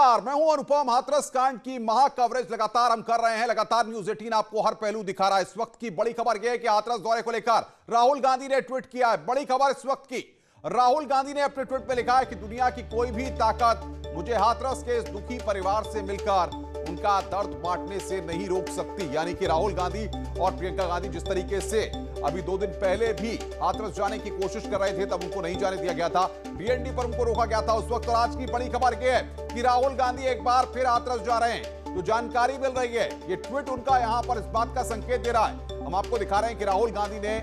नमस्कार, मैं हूं अनुपम। हाथरस कांड की महा कवरेज लगातार हम कर रहे हैं। लगातार न्यूज 18 आपको हर पहलू दिखा रहा है। इस वक्त की बड़ी खबर यह है कि हाथरस दौरे को लेकर राहुल गांधी ने ट्वीट किया है। बड़ी खबर इस वक्त की, राहुल गांधी ने अपने ट्वीट में लिखा है कि दुनिया की कोई भी ताकत मुझे हाथरस के इस दुखी परिवार से मिलकर उनका दर्द बांटने से नहीं रोक सकती। यानी कि राहुल गांधी और प्रियंका गांधी जिस तरीके से अभी 2 दिन पहले भी हाथरस जाने की कोशिश कर रहे थे, तब उनको नहीं जाने दिया गया था, डीएनडी पर उनको रोका गया था उस वक्त। और आज की बड़ी खबर यह है कि राहुल गांधी एक बार फिर हाथरस जा रहे हैं। जो जानकारी मिल रही है, ये ट्वीट उनका यहां पर इस बात का संकेत दे रहा है। हम आपको दिखा रहे हैं कि राहुल गांधी ने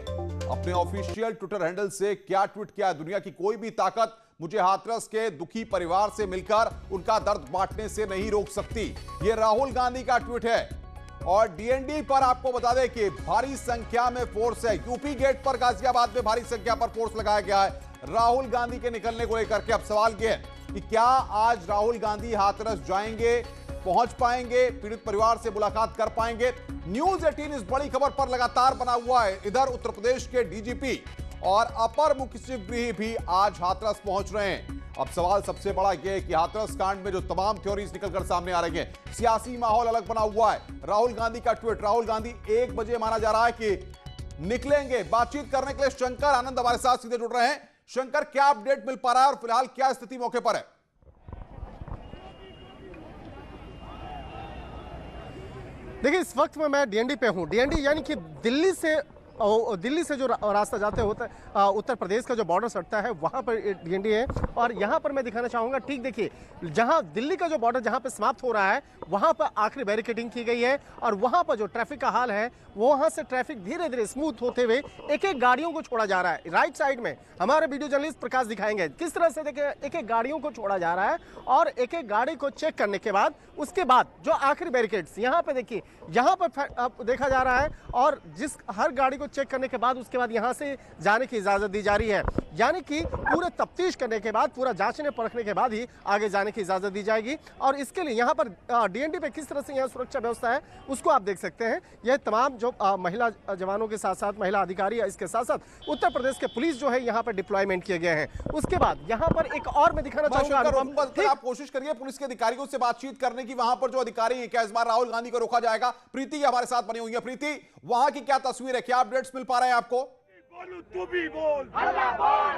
अपने ऑफिशियल ट्विटर हैंडल से क्या ट्वीट किया है। दुनिया की कोई भी ताकत मुझे हाथरस के दुखी परिवार से मिलकर उनका दर्द बांटने से नहीं रोक सकती। यह राहुल गांधी का ट्वीट है। और डीएनडी पर आपको बता दें कि भारी संख्या में फोर्स है। यूपी गेट पर गाजियाबाद में भारी संख्या पर फोर्स लगाया गया है राहुल गांधी के निकलने को लेकर के। अब सवाल यह है कि क्या आज राहुल गांधी हाथरस जाएंगे, पहुंच पाएंगे, पीड़ित परिवार से मुलाकात कर पाएंगे? न्यूज 18 इस बड़ी खबर पर लगातार बना हुआ है। इधर उत्तर प्रदेश के डीजीपी और अपर मुख्य सचिव गृह भी आज हाथरस पहुंच रहे हैं। अब सवाल सबसे बड़ा यह है कि हाथरस कांड में जो तमाम थ्योरीज निकलकर सामने आ रही हैं, सियासी माहौल अलग बना हुआ है। राहुल गांधी का ट्वीट, राहुल गांधी 1 बजे माना जा रहा है कि निकलेंगे बातचीत करने के लिए। शंकर आनंद हमारे साथ सीधे जुड़ रहे हैं। शंकर, क्या अपडेट मिल पा रहा है और फिलहाल क्या स्थिति मौके पर है? देखिए, इस वक्त में मैं डीएनडी पे हूँ। डीएनडी यानी कि दिल्ली से जो रास्ता जाते होता है, उत्तर प्रदेश का जो बॉर्डर सटता है, वहाँ पर डीएनडी है। और यहाँ पर मैं दिखाना चाहूँगा, ठीक देखिए, जहाँ दिल्ली का जो बॉर्डर जहाँ पे समाप्त हो रहा है, वहाँ पर आखिरी बैरिकेडिंग की गई है। और वहाँ पर जो ट्रैफिक का हाल है, वहाँ से ट्रैफिक धीरे धीरे स्मूथ होते हुए एक एक गाड़ियों को छोड़ा जा रहा है। राइट साइड में हमारे वीडियो जर्नलिस्ट प्रकाश दिखाएंगे किस तरह से देखिए एक एक गाड़ियों को छोड़ा जा रहा है। और एक एक गाड़ी को चेक करने के बाद, उसके बाद जो आखिरी बैरिकेड्स यहाँ पे देखिए, यहाँ पर देखा जा रहा है। और जिस हर गाड़ी को चेक करने के बाद उसके बाद यहां से जाने की इजाजत दी जा रही है। यानी कि पूरे तफ्तीश करने के बाद, पूरा जांचने परखने के बाद ही आगे जाने की इजाजत दी जाएगी। और इसके लिए यहां पर डीएनडी पे किस तरह से यहां सुरक्षा व्यवस्था है, उसको आप देख सकते हैं। यह तमाम जो महिला जवानों के साथ साथ महिला अधिकारी है, इसके साथ साथ उत्तर प्रदेश के पुलिस जो है यहाँ पर डिप्लॉयमेंट किए गए हैं। उसके बाद यहाँ पर एक और मैं दिखाना चाहूंगा, आप कोशिश करिए पुलिस के अधिकारियों से बातचीत करने की। वहां पर जो अधिकारी है, क्या इस बार राहुल गांधी को रोका जाएगा? प्रीति हमारे साथ बनी हुई है। प्रीति, वहां की क्या तस्वीर है, क्या अपडेट्स मिल पा रहे हैं आपको? बोलो, तू भी बोल, हल्ला बोल,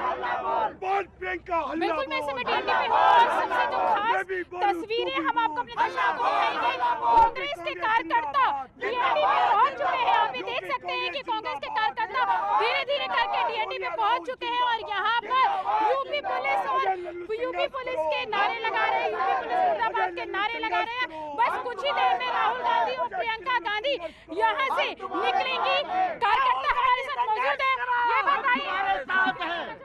बोल प्रियंका, हल्ला बिल्कुल। मैं समय डीएनडी पे हूं और सबसे जो खास तस्वीरें हम आपको अपने दर्शकों को दिखाएंगे। कांग्रेस के कार्यकर्ता डीएनडी पे पहुंच चुके हैं। आप ये देख सकते हैं कि कांग्रेस के कार्यकर्ता धीरे धीरे करके डीएनडी पे पहुंच चुके हैं। और यहाँ पर यूपी पुलिस के नारे लगा रहे हैं, यूपी पुलिस मुर्दाबाद के नारे लगा रहे हैं। बस कुछ ही देर में राहुल गांधी और प्रियंका गांधी यहाँ से निकलेंगी। कार्यकर्ता हमारे साथ मौजूद है। ये बताइए,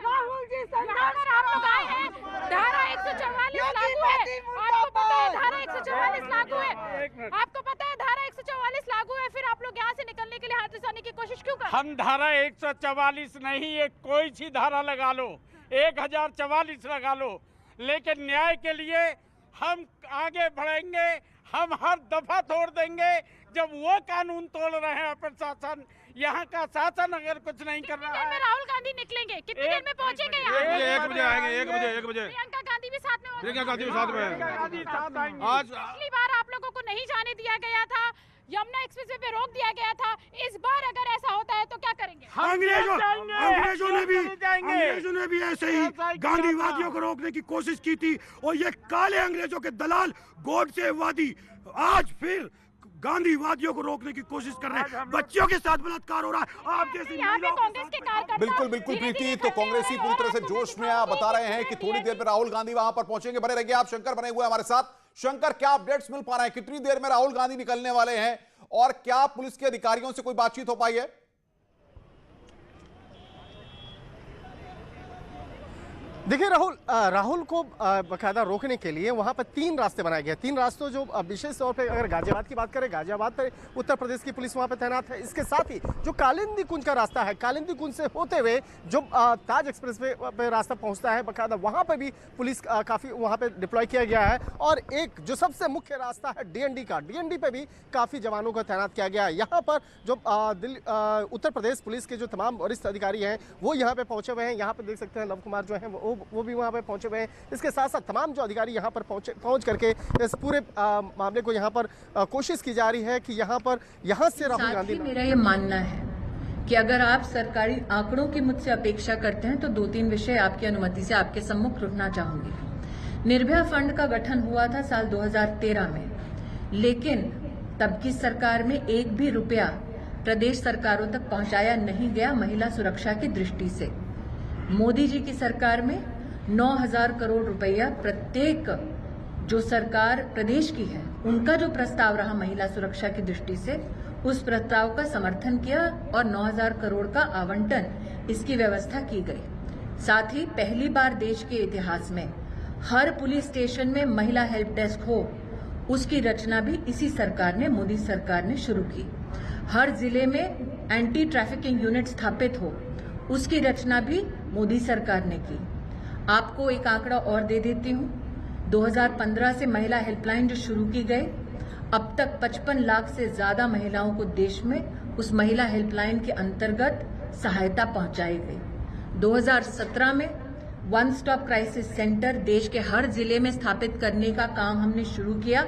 राहुल जी संसद में आप लोग आए हैं, धारा 144 लागू है। आपको पता है धारा 144 लागू है? आपको पता है धारा 144 लागू है? फिर आप लोग यहाँ से निकलने के लिए हाथरस आने की कोशिश क्यों कर? हम धारा 144 नहीं, ये कोई सी धारा लगा लो, 1044 लगा लो, लेकिन न्याय के लिए हम आगे बढ़ेंगे। हम हर दफा तोड़ देंगे जब वो कानून तोड़ रहे हैं प्रशासन, यहाँ का शासन अगर कुछ नहीं कर रहा है। राहुल गांधी निकलेंगे, कितनी देर में पहुंचेंगे यहाँ? 1 बजे आएंगे, 1 बजे। प्रियंका गांधी भी साथ में, प्रियंका गांधी भी साथ में। आज पिछली बार आप लोगों को नहीं जाने दिया गया था, यमुना एक्सप्रेसवे पे रोक दिया गया था। इस बार अगर ऐसा होता है तो क्या करेंगे? अंग्रेजों ने भी ऐसे ही गांधीवादियों को रोकने की कोशिश की थी। और ये काले अंग्रेजों के दलाल गोडसेवादी आज फिर गांधीवादियों को रोकने की कोशिश कर रहे हैं। बच्चियों के साथ बलात्कार हो रहा है। आप जैसे कांग्रेस के कार्यकर्ता बिल्कुल प्रीति, तो कांग्रेसी पूरी तरह से जोश में बता रहे हैं कि थोड़ी देर में राहुल गांधी वहां पर पहुंचेंगे। बने रहिए आप। शंकर बने हुए हमारे साथ। शंकर, क्या अपडेट्स मिल पा रहे हैं, कितनी देर में राहुल गांधी निकलने वाले हैं और क्या पुलिस के अधिकारियों से कोई बातचीत हो पाई है? देखिए, राहुल को बाकायदा रोकने के लिए वहां पर 3 रास्ते बनाए गए। 3 रास्तों जो विशेष तौर पे अगर गाजियाबाद की बात करें, गाजियाबाद पे उत्तर प्रदेश की पुलिस वहां पे तैनात है। इसके साथ ही जो कालिंदी कुंज का रास्ता है, कालिंदी कुंज से होते हुए जो ताज एक्सप्रेस पे रास्ता पहुंचता है, बाकायदा वहां पे भी पुलिस काफी वहां पे डिप्लॉय किया गया है। और एक जो सबसे मुख्य रास्ता है डीएनडी का, डीएनडी पे भी काफी जवानों को तैनात किया गया है। यहाँ पर जो उत्तर प्रदेश पुलिस के जो तमाम वरिष्ठ अधिकारी हैं वो यहाँ पे पहुंचे हुए हैं। यहाँ पे देख सकते हैं लव कुमार जो है वो वो भी वहाँ पे पहुंचे हुए हैं। इसके साथ साथ तमाम जो अधिकारी यहाँ पर पहुंच करके इस पूरे मामले को यहाँ पर कोशिश की जा रही है कि यहाँ से राहुल गांधी। मेरा ये मानना है कि अगर आप सरकारी आंकड़ों की मुझसे अपेक्षा करते हैं तो 2-3 विषय आपकी अनुमति से आपके सम्मुख रखना चाहूंगी। निर्भया फंड का गठन हुआ था साल 2013 में, लेकिन तब की सरकार में एक भी रुपया प्रदेश सरकारों तक पहुंचाया नहीं गया महिला सुरक्षा की दृष्टि से। मोदी जी की सरकार में 9,000 करोड़ रुपया प्रत्येक जो सरकार प्रदेश की है उनका जो प्रस्ताव रहा महिला सुरक्षा की दृष्टि से, उस प्रस्ताव का समर्थन किया और 9,000 करोड़ का आवंटन इसकी व्यवस्था की गई। साथ ही पहली बार देश के इतिहास में हर पुलिस स्टेशन में महिला हेल्प डेस्क हो, उसकी रचना भी इसी सरकार ने, मोदी सरकार ने शुरू की। हर जिले में एंटी ट्रैफिकिंग यूनिट स्थापित हो, उसकी रचना भी मोदी सरकार ने की। आपको एक आंकड़ा और दे देती हूँ, 2015 से महिला हेल्पलाइन जो शुरू की गई, अब तक 55 लाख से ज्यादा महिलाओं को देश में उस महिला हेल्पलाइन के अंतर्गत सहायता पहुंचाई गई। 2017 में वन स्टॉप क्राइसिस सेंटर देश के हर जिले में स्थापित करने का काम हमने शुरू किया।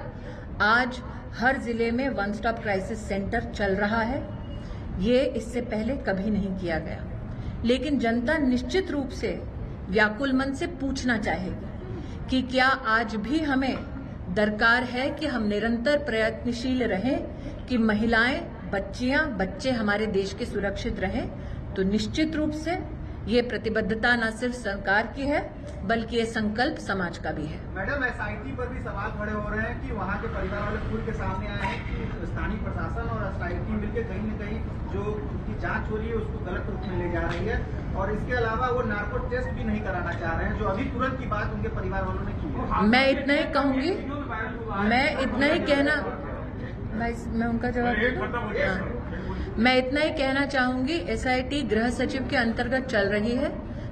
आज हर जिले में वन स्टॉप क्राइसिस सेंटर चल रहा है। ये इससे पहले कभी नहीं किया गया, लेकिन जनता निश्चित रूप से व्याकुल मन से पूछना चाहेगी कि क्या आज भी हमें दरकार है कि हम निरंतर प्रयत्नशील रहें कि महिलाएं, बच्चे हमारे देश के सुरक्षित रहें। तो निश्चित रूप से ये प्रतिबद्धता न सिर्फ सरकार की है बल्कि ये संकल्प समाज का भी है। मैडम, एसआईटी पर भी सवाल खड़े हो रहे हैं कि वहाँ के परिवार वाले खुल के सामने आए हैं कि स्थानीय प्रशासन और एसआईटी मिलकर कहीं न कहीं जो उनकी जांच हो रही है उसको गलत रूप में ले जा रही है, और इसके अलावा वो नार्को टेस्ट भी नहीं कराना चाह रहे हैं, जो अभी तुरंत की बात उनके परिवार वालों ने की है। मैं इतना ही कहूंगी, मैं उनका जवाब मैं इतना ही कहना चाहूंगी, एसआईटी गृह सचिव के अंतर्गत चल रही है।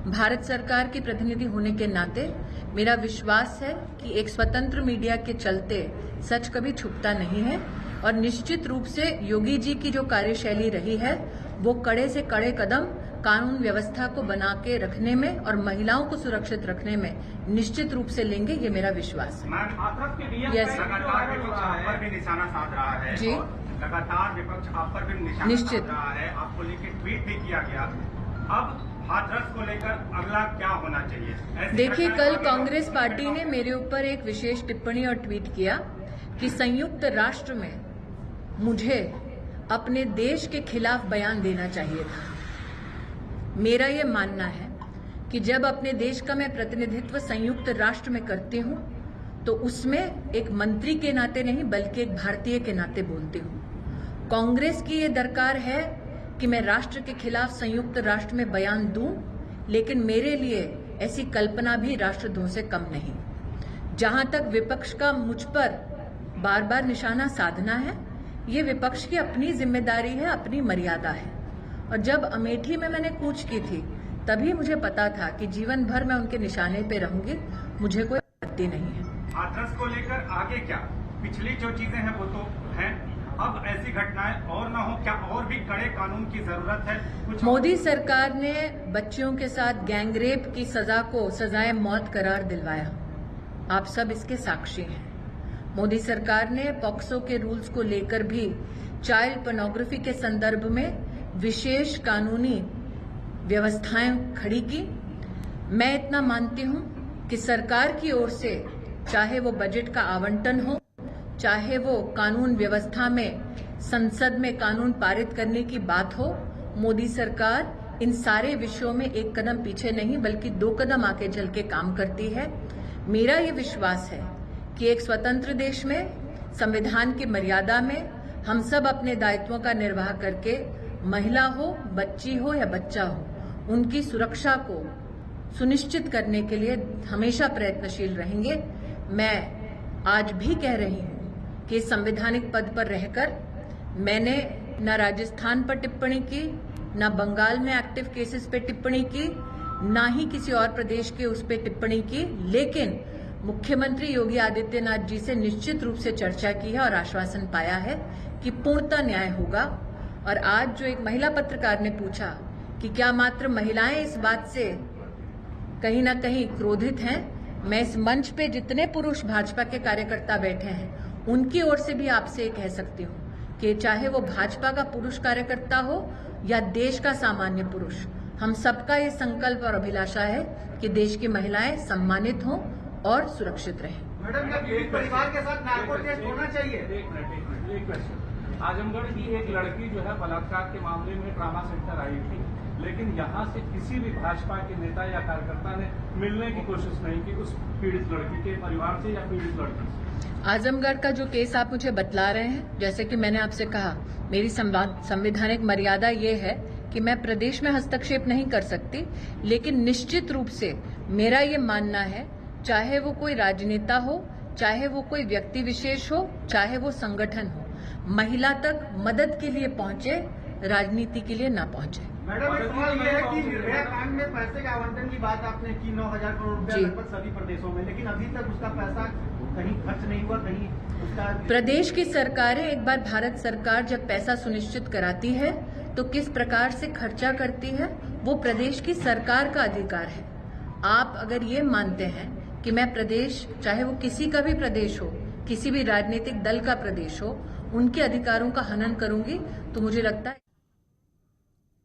भारत सरकार की प्रतिनिधि होने के नाते मेरा विश्वास है कि एक स्वतंत्र मीडिया के चलते सच कभी छुपता नहीं है, और निश्चित रूप से योगी जी की जो कार्यशैली रही है वो कड़े से कड़े कदम कानून व्यवस्था को बना के रखने में और महिलाओं को सुरक्षित रखने में निश्चित रूप से लेंगे, ये मेरा विश्वास है। यस, लगातार भी निशाना साध रहा है जी, लगातार विपक्ष आप पर भी निशाना निश्चित साध रहा है, आपको लेकर ट्वीट भी किया गया। अब हाथरस को लेकर अगला क्या होना चाहिए? देखिए, कल कांग्रेस पार्टी ने मेरे ऊपर एक विशेष टिप्पणी और ट्वीट किया कि संयुक्त राष्ट्र में मुझे अपने देश के खिलाफ बयान देना चाहिए था। मेरा ये मानना है कि जब अपने देश का मैं प्रतिनिधित्व संयुक्त राष्ट्र में करती हूँ तो उसमें एक मंत्री के नाते नहीं बल्कि एक भारतीय के नाते बोलती हूँ। कांग्रेस की ये दरकार है कि मैं राष्ट्र के खिलाफ संयुक्त राष्ट्र में बयान दूं, लेकिन मेरे लिए ऐसी कल्पना भी राष्ट्रद्रोह से कम नहीं। जहां तक विपक्ष का मुझ पर बार बार निशाना साधना है, ये विपक्ष की अपनी जिम्मेदारी है, अपनी मर्यादा है। और जब अमेठी में मैंने कूच की थी तभी मुझे पता था कि जीवन भर मैं उनके निशाने पे रहूंगी, मुझे कोई आपत्ति नहीं है। हाथरस को लेकर आगे क्या? पिछली जो चीजें हैं वो तो हैं, अब ऐसी घटनाएं और ना हो, क्या और भी कड़े कानून की जरूरत है? कुछ मोदी सरकार ने बच्चियों के साथ गैंगरेप की सजा को सजाए मौत करार दिलवाया, आप सब इसके साक्षी हैं। मोदी सरकार ने पॉक्सो के रूल्स को लेकर भी चाइल्ड पोर्नोग्राफी के संदर्भ में विशेष कानूनी व्यवस्थाएं खड़ी की। मैं इतना मानती हूं कि सरकार की ओर से चाहे वो बजट का आवंटन हो, चाहे वो कानून व्यवस्था में संसद में कानून पारित करने की बात हो, मोदी सरकार इन सारे विषयों में एक कदम पीछे नहीं बल्कि 2 कदम आगे चल के काम करती है। मेरा ये विश्वास है कि एक स्वतंत्र देश में संविधान की मर्यादा में हम सब अपने दायित्वों का निर्वाह करके महिला हो, बच्ची हो या बच्चा हो, उनकी सुरक्षा को सुनिश्चित करने के लिए हमेशा प्रयत्नशील रहेंगे। मैं आज भी कह रही हूं कि संवैधानिक पद पर रहकर मैंने न राजस्थान पर टिप्पणी की, न बंगाल में एक्टिव केसेस पे टिप्पणी की, न ही किसी और प्रदेश के उस पे टिप्पणी की, लेकिन मुख्यमंत्री योगी आदित्यनाथ जी से निश्चित रूप से चर्चा की है और आश्वासन पाया है कि पूर्णतः न्याय होगा। और आज जो एक महिला पत्रकार ने पूछा कि क्या मात्र महिलाएं इस बात से कहीं ना कहीं क्रोधित हैं। मैं इस मंच पे जितने पुरुष भाजपा के कार्यकर्ता बैठे हैं उनकी ओर से भी आपसे कह सकती हूँ कि चाहे वो भाजपा का पुरुष कार्यकर्ता हो या देश का सामान्य पुरुष, हम सबका ये संकल्प और अभिलाषा है कि देश की महिलाएं सम्मानित हों और सुरक्षित रहें। मैडम, क्या पीड़ित परिवार के साथ नार्को टेस्ट होना चाहिए? एक क्वेश्चन। आजमगढ़ की एक लड़की जो है बलात्कार के मामले में ट्रामा सेंटर आई थी, लेकिन यहाँ से किसी भी भाजपा के नेता या कार्यकर्ता ने मिलने की कोशिश नहीं की उस पीड़ित लड़की के परिवार से या पीड़ित लड़की से। आजमगढ़ का जो केस आप मुझे बतला रहे हैं, जैसे कि मैंने आपसे कहा, मेरी संवैधानिक मर्यादा ये है कि मैं प्रदेश में हस्तक्षेप नहीं कर सकती, लेकिन निश्चित रूप से मेरा ये मानना है, चाहे वो कोई राजनेता हो, चाहे वो कोई व्यक्ति विशेष हो, चाहे वो संगठन हो, महिला तक मदद के लिए पहुंचे, राजनीति के लिए ना पहुंचे। मैडम, एक सवाल ये है कि निर्भया कांड में पैसे के आवंटन की बात आपने की, 9,000 करोड़ रुपया लगभग सभी प्रदेशों में, लेकिन अभी तक उसका पैसा कहीं खर्च नहीं हुआ, कहीं उसका। प्रदेश की सरकारें, एक बार भारत सरकार जब पैसा सुनिश्चित कराती है तो किस प्रकार से खर्चा करती है वो प्रदेश की सरकार का अधिकार है। आप अगर ये मानते हैं कि मैं प्रदेश, चाहे वो किसी का भी प्रदेश हो, किसी भी राजनीतिक दल का प्रदेश हो, उनके अधिकारों का हनन करूंगी, तो मुझे लगता है।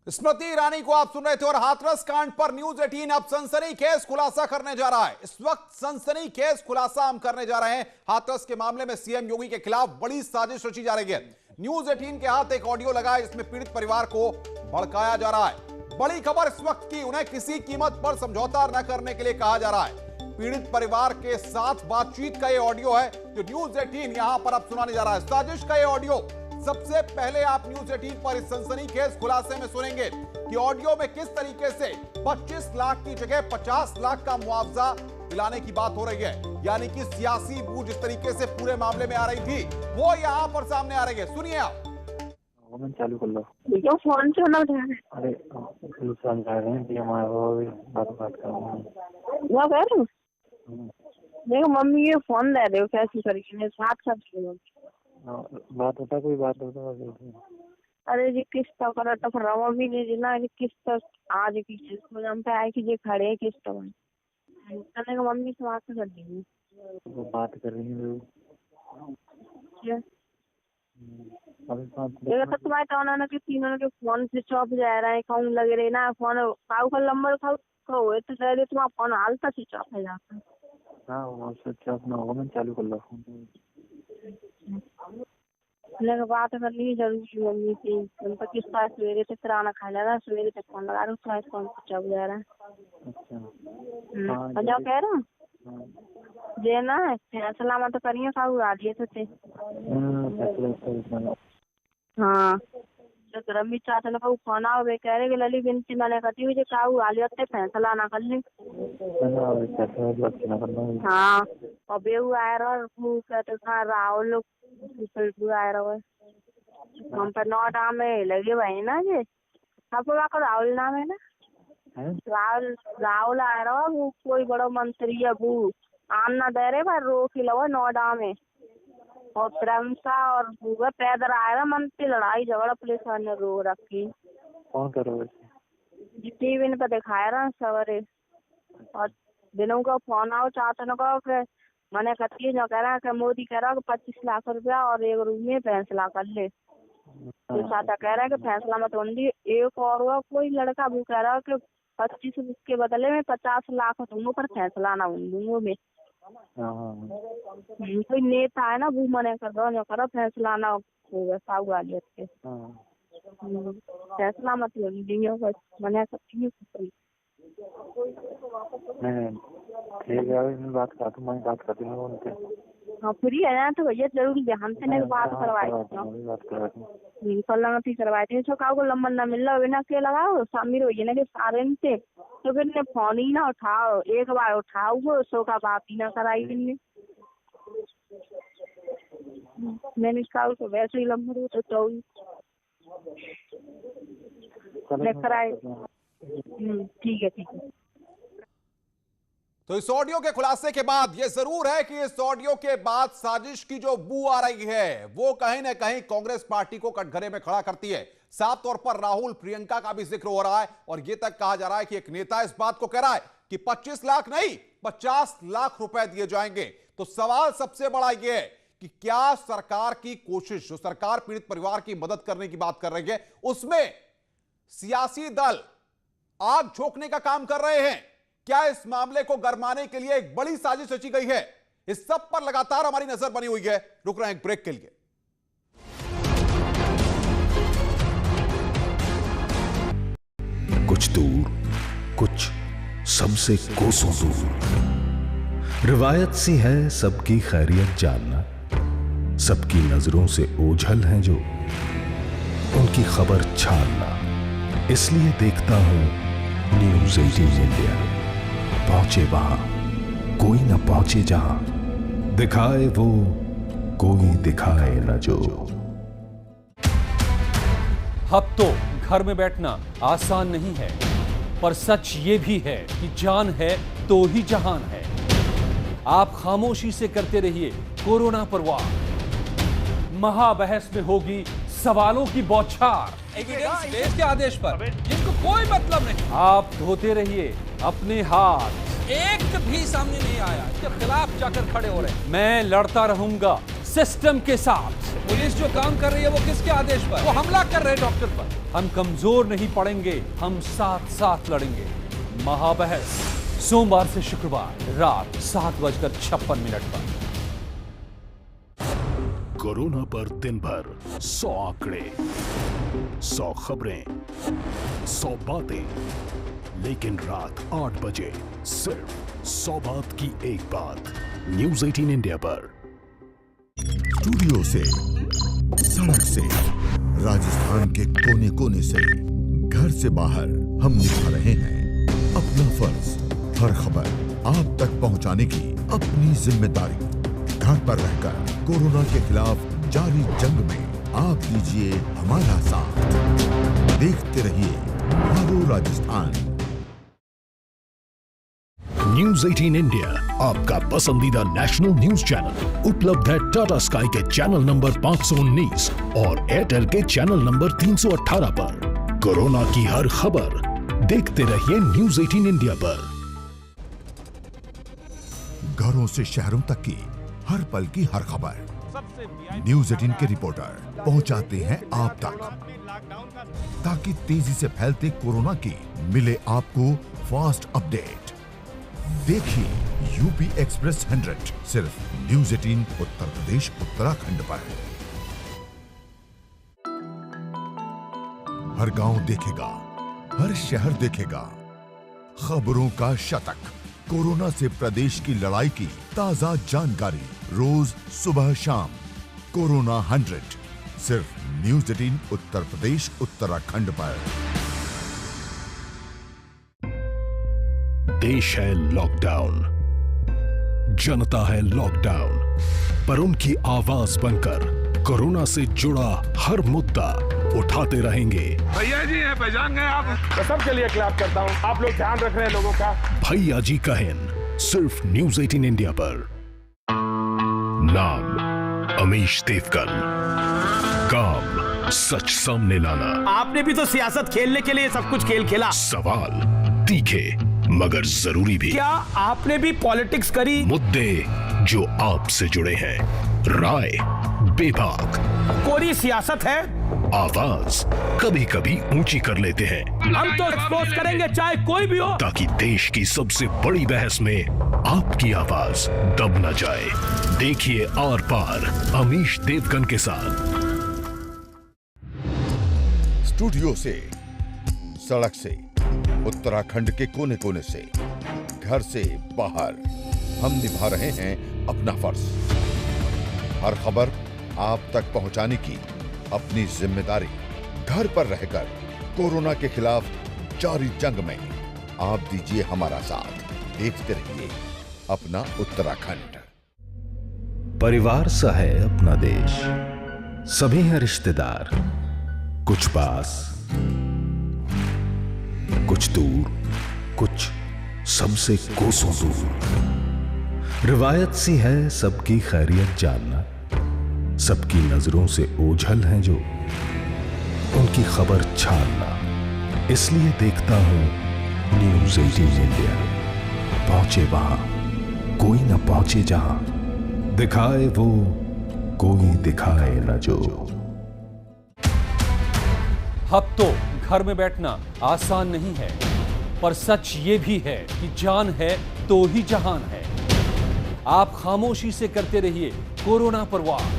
स्मृति ईरानी को आप सुन रहे थे और हाथरस कांड पर न्यूज 18 अब सनसनीखेज खुलासा करने जा रहा है। इस वक्त सनसनीखेज खुलासा हम करने जा रहे हैं। हाथरस के मामले में सीएम योगी के खिलाफ बड़ी साजिश रची जा रही है। न्यूज 18 के हाथ एक ऑडियो लगा है, इसमें पीड़ित परिवार को भड़काया जा रहा है। बड़ी खबर इस वक्त की, उन्हें किसी कीमत पर समझौता न करने के लिए कहा जा रहा है। पीड़ित परिवार के साथ बातचीत का यह ऑडियो है जो न्यूज 18 यहां पर अब सुनाने जा रहा है। साजिश का यह ऑडियो सबसे पहले आप न्यूज 18 पर इस सनसनीखेज खुलासे में सुनेंगे कि ऑडियो में किस तरीके से 25 लाख की जगह 50 लाख का मुआवजा दिलाने की बात हो रही है। यानी कि सियासी बूझ इस तरीके से पूरे मामले में आ रही थी, वो यहां पर सामने आ रही है। सुनिए आप। चालू कर लो। क्यों फोन क्यों ना उठा रहे? अरे समझा रहे हैं कि हमारे बात कर रहे हैं। वो कह रहे हो? देखो मम्मी ये फोन दे रहे हो कैसी करके साथ बात होता, कोई बात होता। अरे जी किस्त कर तो फिर मम्मी ने जिना किस्त आज की किस्त हम पे आए कि जे खड़े किस्त में कहने का मम्मी से बात कर दी। वो बात कर रही है क्या ये तो तुम्हारे तो के तीनों के फोन स्विच ऑफ जा रहा है, कौन लगे रहे ना फोन काऊ का नंबर खाओ तो दे तुम्हारा फोन हालता स्विच ऑफ है जाता। हाँ वो स्विच ऑफ ना होगा, मैं चालू कर लो। बात करनी जरूरी मम्मी से, उनका किस्त सवेरे से किराना खा लेगा, सवेरे तक फोन लगा रहा हूँ, फोन स्विच ऑफ जा रहा है। अच्छा कह रहा हूँ जे ना फैसला मत करिए काऊ आदिए तो थे। हाँ तो रमी चाचा ने फोन आओ वे कह रहे लली बिनती मैंने कहती हुई काऊ आलियते फैसला ना कर ले। हाँ और बेहू आया रहा कहते था राहुल आया रहा हम पर 9 डाम में लगे भाई ना जे आपको राहुल नाम है ना, राहुल आया रहा वो कोई बड़ा मंत्री है वो आम ना दे रहे भाई रोक ही लो 9 डाम में और प्रमसा और भूगा पैदल आया रहा मंत्री लड़ाई झगड़ा पुलिस वाले ने रो रखी। कौन करो टीवी पे दिखाया रहा सवेरे और दिनों का फोन आओ चाहते न कहो मैंने कहती जो कह रहा है कि मोदी कह रहा है 25 लाख रुपया और एक रूम में फैसला कर ले। तो चाचा कह रहा है कि फैसला मत होंगी। एक और हुआ कोई लड़का वो कह रहा है कि 25 के बदले में 50 लाख दोनों पर फैसला ना दोनों में। कोई नेता है ना वो मने कर दो जो करो फैसला ना होगा साहू वाले के फैसला मत होंगी मने करती हूँ। ठीक है बात करता हूँ, मैं बात करती हूँ उनसे। हाँ फ्री है ना तो भैया जरूर ध्यान से नहीं बात करवाई थी करवाए थे काऊ को लंबन ना मिल रहा ना के लगाओ शामिल हो ना के सारे से तो फिर ने फोन ही ना उठाओ, एक बार उठाओ वो सो का बात ही ना कराई इनने। मैंने काऊ तो वैसे ही लंबन तो कराए। ठीक है ठीक है। तो इस ऑडियो के खुलासे के बाद यह जरूर है कि इस ऑडियो के बाद साजिश की जो बू आ रही है वो कहीं ना कहीं कांग्रेस पार्टी को कटघरे में खड़ा करती है। साफ तौर पर राहुल प्रियंका का भी जिक्र हो रहा है और यह तक कहा जा रहा है कि एक नेता इस बात को कह रहा है कि 25 लाख नहीं 50 लाख रुपए दिए जाएंगे। तो सवाल सबसे बड़ा यह है कि क्या सरकार की कोशिश, जो सरकार पीड़ित परिवार की मदद करने की बात कर रही है, उसमें सियासी दल आग झोंकने का काम कर रहे हैं? क्या इस मामले को गरमाने के लिए एक बड़ी साजिश रची गई है? इस सब पर लगातार हमारी नजर बनी हुई है। रुक रहे हैं एक ब्रेक के लिए। कुछ दूर, कुछ सबसे कोसों दूर, रिवायत सी है सबकी खैरियत जानना। सबकी नजरों से ओझल हैं जो, उनकी खबर छानना। इसलिए देखता हूं न्यूज़ 18 इंडिया। पहुंचे वहां कोई न पहुंचे जहां, दिखाए वो कोई दिखाए न जो। अब तो घर में बैठना आसान नहीं है, पर सच ये भी है कि जान है तो ही जहान है। आप खामोशी से करते रहिए कोरोना पर वार। महाबहस में होगी सवालों की बौछार, एविडेंस बेस्ड के आदेश पर, जिसको कोई मतलब नहीं। आप धोते रहिए अपने हाथ, एक भी सामने नहीं आया इसके खिलाफ जाकर खड़े हो रहे। मैं लड़ता रहूंगा सिस्टम के साथ। पुलिस जो काम कर रही है वो किसके आदेश पर? वो हमला कर रहे डॉक्टर पर। हम कमजोर नहीं पड़ेंगे, हम साथ साथ लड़ेंगे। महाबहस सोमवार से शुक्रवार रात 7:56 पर। कोरोना पर दिन भर 100 आंकड़े, 100 खबरें, 100 बातें, लेकिन रात 8 बजे सिर्फ 100 बात की एक बात। न्यूज़ 18 इंडिया पर। स्टूडियो से, सड़क से, राजस्थान के कोने कोने से, घर से बाहर हम निभा रहे हैं अपना फर्ज। हर खबर आप तक पहुंचाने की अपनी जिम्मेदारी। घर पर रहकर कोरोना के खिलाफ जारी जंग में आप दीजिए हमारा साथ। देखते रहिए मारो राजस्थान। न्यूज़ 18 इंडिया आपका पसंदीदा नेशनल न्यूज चैनल उपलब्ध है टाटा स्काई के चैनल नंबर 519 और एयरटेल के चैनल नंबर 318 पर। कोरोना की हर खबर देखते रहिए न्यूज़ 18 इंडिया पर। घरों से शहरों तक की हर पल की हर खबर न्यूज़ 18 के रिपोर्टर पहुंचाते हैं आप तक, ताकि तेजी से फैलते कोरोना की मिले आपको फास्ट अपडेट। देखिए यूपी एक्सप्रेस 100 सिर्फ न्यूज़ 18 उत्तर प्रदेश उत्तराखंड पर। हर गांव देखेगा, हर शहर देखेगा, खबरों का शतक। कोरोना से प्रदेश की लड़ाई की ताजा जानकारी रोज सुबह शाम। कोरोना 100 सिर्फ न्यूज़ 18 उत्तर प्रदेश उत्तराखंड पर। देश है लॉकडाउन, जनता है लॉकडाउन, पर उनकी आवाज बनकर कोरोना से जुड़ा हर मुद्दा उठाते रहेंगे। भैया जी हैं, पहचान गए आप? मैं सबके लिए क्लैप करता हूं। आप लोग ध्यान रख रहे हैं लोगों का। भैया जी कहें सिर्फ न्यूज़ 18 इंडिया पर। नाम अमीश देवगन, काम सच सामने लाना। आपने भी तो सियासत खेलने के लिए सब कुछ खेल खेला। सवाल तीखे मगर जरूरी भी। क्या आपने भी पॉलिटिक्स करी? मुद्दे जो आपसे जुड़े हैं, राय बेबाक। कोरी सियासत है। आवाज कभी कभी ऊंची कर लेते हैं। हम तो एक्सपोज करेंगे चाहे कोई भी हो, ताकि देश की सबसे बड़ी बहस में आपकी आवाज दब न जाए। देखिए आर पार अमीश देवगन के साथ। स्टूडियो से, सड़क से, उत्तराखंड के कोने कोने से, घर से बाहर हम निभा रहे हैं अपना फर्ज। हर खबर आप तक पहुंचाने की अपनी जिम्मेदारी। घर पर रहकर कोरोना के खिलाफ जारी जंग में आप दीजिए हमारा साथ। देखते रहिए अपना उत्तराखंड। परिवार सा है अपना देश, सभी हैं रिश्तेदार, कुछ पास कुछ दूर, कुछ सबसे कोसों दूर। रिवायत सी है सबकी खैरियत जानना। सबकी नजरों से ओझल हैं जो, उनकी खबर छानना। इसलिए देखता हूं न्यूज़ 18 इंडिया। पहुंचे वहां, कोई न पहुंचे जहां, दिखाए वो कोई दिखाए न जो। अब तो घर में बैठना आसान नहीं है, पर सच ये भी है कि जान है तो ही जहान है। आप खामोशी से करते रहिए कोरोना पर वार।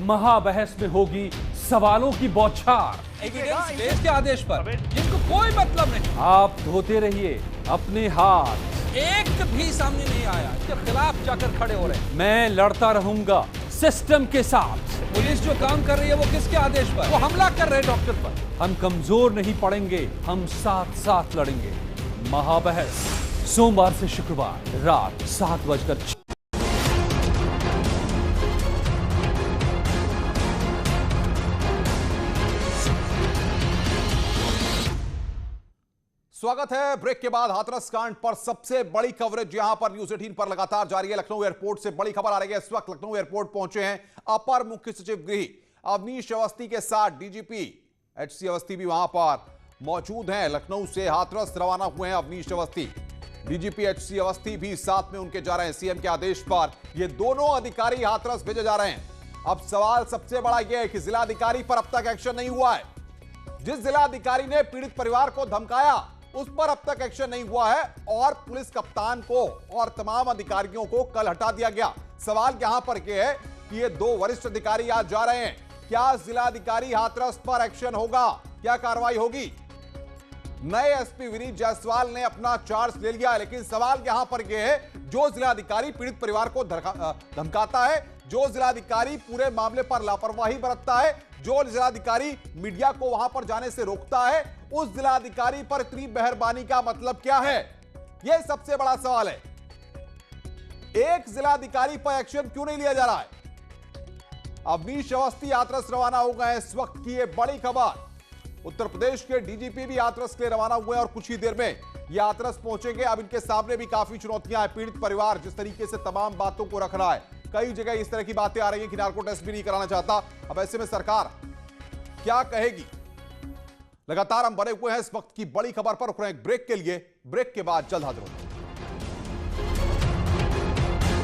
महाबहस में होगी सवालों की बौछार। एविडेंस बेस्ड के आदेश पर जिनको कोई मतलब नहीं। आप धोते रहिए अपने हाथ। एक भी सामने नहीं आया इसके खिलाफ जाकर खड़े हो रहे हैं। मैं लड़ता रहूंगा सिस्टम के साथ। पुलिस जो काम कर रही है वो किसके आदेश पर? वो हमला कर रहे डॉक्टर पर। हम कमजोर नहीं पड़ेंगे, हम साथ साथ लड़ेंगे। महाबहस सोमवार से शुक्रवार रात 7:06। स्वागत है। ब्रेक के बाद हाथरस कांड पर सबसे बड़ी कवरेज यहां पर न्यूज 18 पर लगातार जारी है। लखनऊ एयरपोर्ट से बड़ी खबर आ रही है। इस वक्त लखनऊ एयरपोर्ट पहुंचे हैं अपर मुख्य सचिव गृह अवनीश अवस्थी के साथ डीजीपी एचसी अवस्थी भी वहां पर मौजूद हैं। लखनऊ से हाथरस रवाना हुए हैं अवनीश अवस्थी। डीजीपी एचसी अवस्थी भी साथ में उनके जा रहे हैं। सीएम के आदेश पर ये दोनों अधिकारी हाथरस भेजे जा रहे हैं। अब सवाल सबसे बड़ा यह है कि जिलाधिकारी पर अब तक एक्शन नहीं हुआ है। जिस जिलाधिकारी ने पीड़ित परिवार को धमकाया उस पर अब तक एक्शन नहीं हुआ है और पुलिस कप्तान को और तमाम अधिकारियों को कल हटा दिया गया। सवाल यहां पर यह है कि ये दो वरिष्ठ अधिकारी आज जा रहे हैं। क्या जिलाधिकारी हाथरस पर एक्शन होगा? क्या कार्रवाई होगी? नए एसपी विनीत जायसवाल ने अपना चार्ज ले लिया, लेकिन सवाल यहां पर यह है जो जिलाधिकारी पीड़ित परिवार को धमकाता है, जो जिलाधिकारी पूरे मामले पर लापरवाही बरतता है, जो जिलाधिकारी मीडिया को वहां पर जाने से रोकता है, उस जिलाधिकारी पर इतनी मेहरबानी का मतलब क्या है? यह सबसे बड़ा सवाल है। एक जिलाधिकारी पर एक्शन क्यों नहीं लिया जा रहा है? अवनीश अवस्थी हाथरस रवाना हो गए। इस वक्त की यह बड़ी खबर। उत्तर प्रदेश के डीजीपी भी हाथरस के लिए रवाना हुए और कुछ ही देर में ये हाथरस पहुंचेंगे। अब इनके सामने भी काफी चुनौतियां हैं। पीड़ित परिवार जिस तरीके से तमाम बातों को रख रहा है, कई जगह इस तरह की बातें आ रही हैं कि नार्को टेस्ट भी नहीं कराना चाहता। अब ऐसे में सरकार क्या कहेगी? लगातार हम बने हुए हैं इस वक्त की बड़ी खबर पर। रुक रहे हैं ब्रेक के लिए। ब्रेक के बाद जल्द हाजिर होंगे।